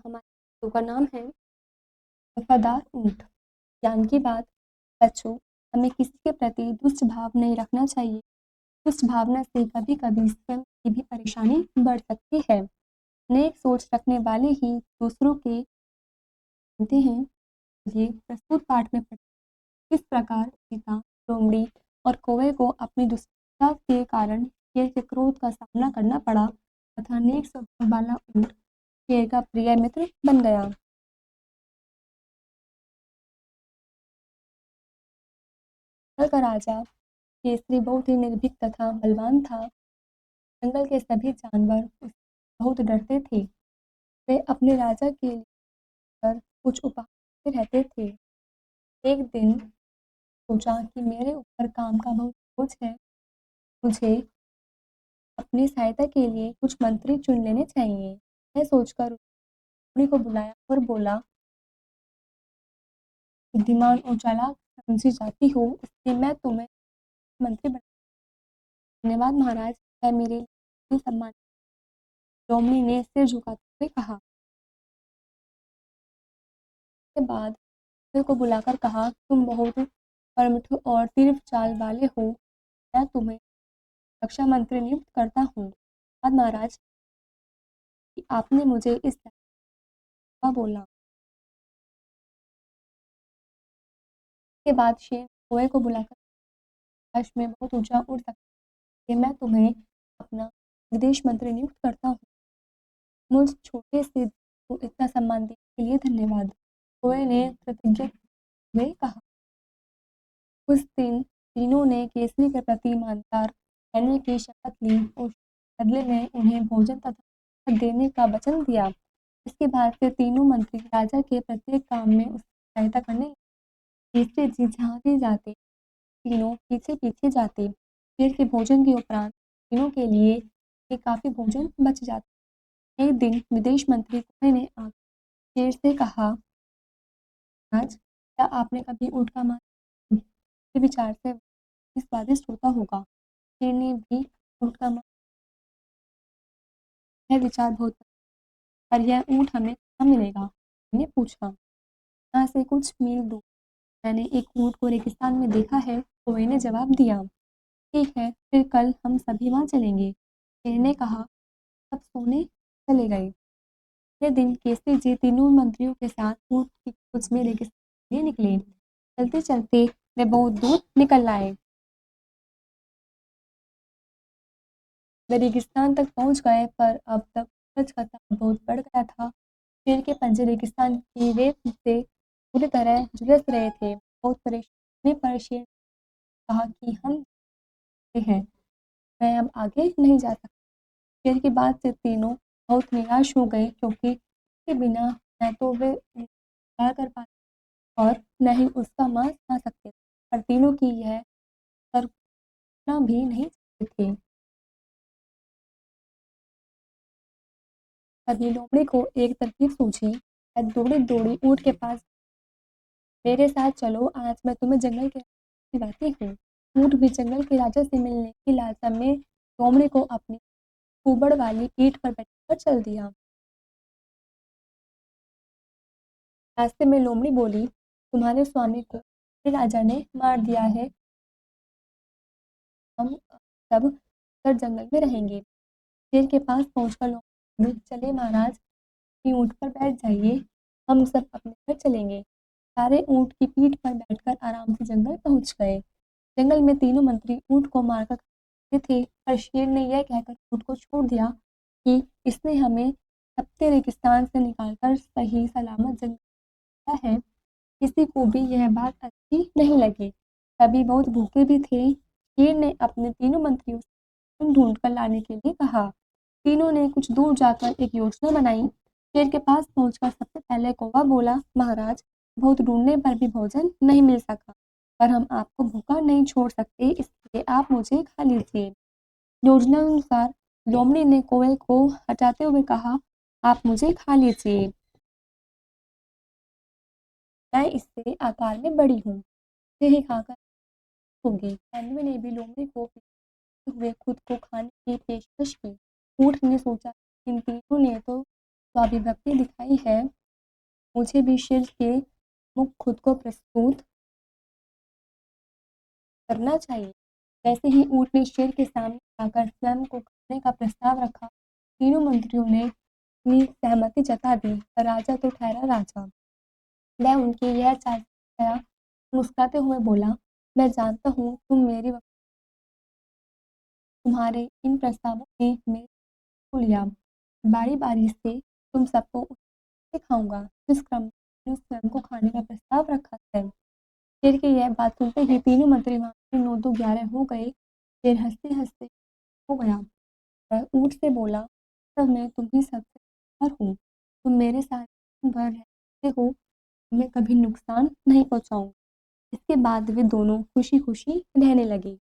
हमारे शो का नाम है वफादार ऊँट। ज्ञान की बात। बच्चों, हमें किसी के प्रति दुष्ट भाव नहीं रखना चाहिए। दुष्ट भावना से कभी-कभी स्वयं की भी परेशानी बढ़ सकती है। नेक सोच रखने वाले ही दूसरों के बनते हैं। ये प्रस्तुत पाठ में किस प्रकार सीता, लोमड़ी और कौवे को अपनी दुष्टता के कारण शेर के क्रोध का सामना करना पड़ा तथा नेक स्वभाव वाला ऊँट शेर का प्रिय मित्र बन गया। जंगल का राजा केसरी बहुत ही निर्भीक तथा बलवान था। जंगल के सभी जानवर उससे बहुत डरते थे। वे अपने राजा के लिए कर कुछ उपाय करते रहते थे। एक दिन सोचा कि मेरे ऊपर काम का बहुत बोझ है, मुझे अपनी सहायता के लिए कुछ मंत्री चुन लेने चाहिए। यह सोचकर उन्हीं को बुलाया और बोला, बुद्धिमान और चालाक समझी जाती हो, इसलिए मैं तुम्हें मंत्री बना। धन्यवाद महाराज, है मेरे लिए सम्मान। लोमड़ी ने सिर झुकाते हुए कहा। के बाद शेर को बुलाकर कहा, तुम बहुत कर्मठ और तीव्र चाल वाले हो, मैं तुम्हें रक्षा मंत्री नियुक्त करता हूँ। धन्यवाद महाराज कि आपने मुझे इस का बोला। के बाद शेर कौवे को बुलाकर आकाश में बहुत ऊंचा उड़ सकते, मैं तुम्हें अपना विदेश मंत्री नियुक्त करता हूँ। मुझ छोटे से को इतना सम्मान देने के लिए धन्यवाद। कौवे ने कृतज्ञ हुए कहा। उस दिन तीनों ने केसरी के प्रति ईमानदार रहने की शपथ ली और बदले में उन्हें भोजन तथा देने का वचन दिया। इसके बाद से तीनों मंत्री राजा के प्रत्येक काम में उसकी सहायता करने लगे। केसरी जी जहाँ भी जाते तीनों पीछे पीछे जाते। शेर के भोजन के उपरांत तीनों के लिए काफी भोजन बच जाता। एक दिन विदेश मंत्री कौवे ने आकर शेर से कहा, आज क्या आपने कभी ऊँट का मांस खाया? मेरे विचार से स्वादिष्ट होता होगा। शेर ने भी ऊँट का मांस, यह विचार बहुत पर यह ऊँट हमें कहाँ मिलेगा? मैंने पूछा। यहाँ से कुछ मील दूर मैंने एक ऊँट को रेगिस्तान में देखा है, कौवे ने जवाब दिया। ठीक है, फिर कल हम सभी वहाँ चलेंगे। शेर ने कहा। सब सोने चले गए। अगले दिन केसरी जी तीनों मंत्रियों के साथ ऊँट की खोज में रेगिस्तान में निकले। चलते चलते वे बहुत दूर निकल आए। वे रेगिस्तान तक पहुंच गए, पर अब तक सूरज का ताप बहुत बढ़ गया था। शेर के पंजे रेगिस्तान की रेत से पूरी तरह झुलस रहे थे। बहुत परेशान होने पर शेर ने कहा कि हम जानते हैं, मैं अब आगे नहीं जा सकता। शेर की बात से तीनों बहुत निराश हो गए, क्योंकि उसके बिना न तो वे शिकार कर पाते और न ही उसका मांस खा सकते थे। पर तीनों की यह कल्पना भी नहीं चाहते थे। तभी लोमड़ी को एक तरकीब सूझी। वह दौड़ी दौड़ी ऊँट के पास, मेरे साथ चलो, आज मैं तुम्हें जंगल के रास्ते दिखाती हूँ। ऊँट भी जंगल के राजा से मिलने की लालसा में लोमड़ी को अपनी ऊबड़ वाली पीठ पर बैठाकर चल दिया। रास्ते में लोमड़ी बोली, तुम्हारे स्वामी को मेरे राजा ने मार दिया है, हम सब कर जंगल में रहेंगे। शेर के पास पहुंचकर लोमड़ी बोली, चले महाराज, अपनी ऊँट पर बैठ जाइए, हम सब अपने घर चलेंगे। सारे ऊँट की पीठ पर बैठकर आराम से जंगल पहुंच गए। जंगल में तीनों मंत्री ऊँट को मारकर खाते थे, पर शेर ने यह कहकर ऊँट को छोड़ दिया कि इसने हमें तपते रेगिस्तान से निकालकर सही सलामत जंगल लाया है। किसी को भी यह बात अच्छी नहीं लगी। सभी बहुत भूखे भी थे। शेर ने अपने तीनों मंत्रियों से भोजन ढूंढ कर लाने के लिए कहा। तीनों ने कुछ दूर जाकर एक योजना बनाई। शेर के पास पहुंचकर सबसे पहले कौवा बोला, महाराज, बहुत ढूंढने पर भी भोजन नहीं मिल सका, पर हम आपको भूखा नहीं छोड़ सकते, इसलिए आप मुझे खा लीजिए। योजनानुसार लोमड़ी ने कौवे को हटाते हुए कहा, आप मुझे खा लीजिए, मैं इससे आकार में बड़ी हूँ, मुझे ही खाकर होगी। तेंदुए ने भी लोमड़ी को पीटते हुए खुद को खाने की पेशकश की। ऊँट ने सोचा, इन तीनों ने तो स्वाभिव्यक्ति दिखाई है, मुझे भी शेर के मुख खुद को प्रस्तुत करना चाहिए। जैसे ही ऊँट ने शेर के सामने आकर स्वयं को खाने का प्रस्ताव रखा, तीनों मंत्रियों ने अपनी सहमति जता दी। राजा तो ठहरा राजा। वह उनकी यह चाल से गया, मुस्कुराते हुए बोला, मैं जानता हूँ तुम मेरी तुम्हारे इन प्रस्तावों ने मेरे को लिया। बारी-बारी से तुम सबको उस सिखाऊँगा जिस क्रम में तुमने स्वयं को खाने का प्रस्ताव रखा है। शेर की यह बात सुनते ही तीनों मंत्री वहाँ से 9-2-11 हो गए। शेर हँसते-हँसते हो गया। वह ऊँट से बोला, तब मैं तुम्ही सबसे बेहतर हूँ। तुम मेरे साथ दिन भर रहते हो, मैं कभी नुकसान नहीं पहुँचाऊँगा। इसके बाद वे दोनों खुशी-खुशी रहने लगे।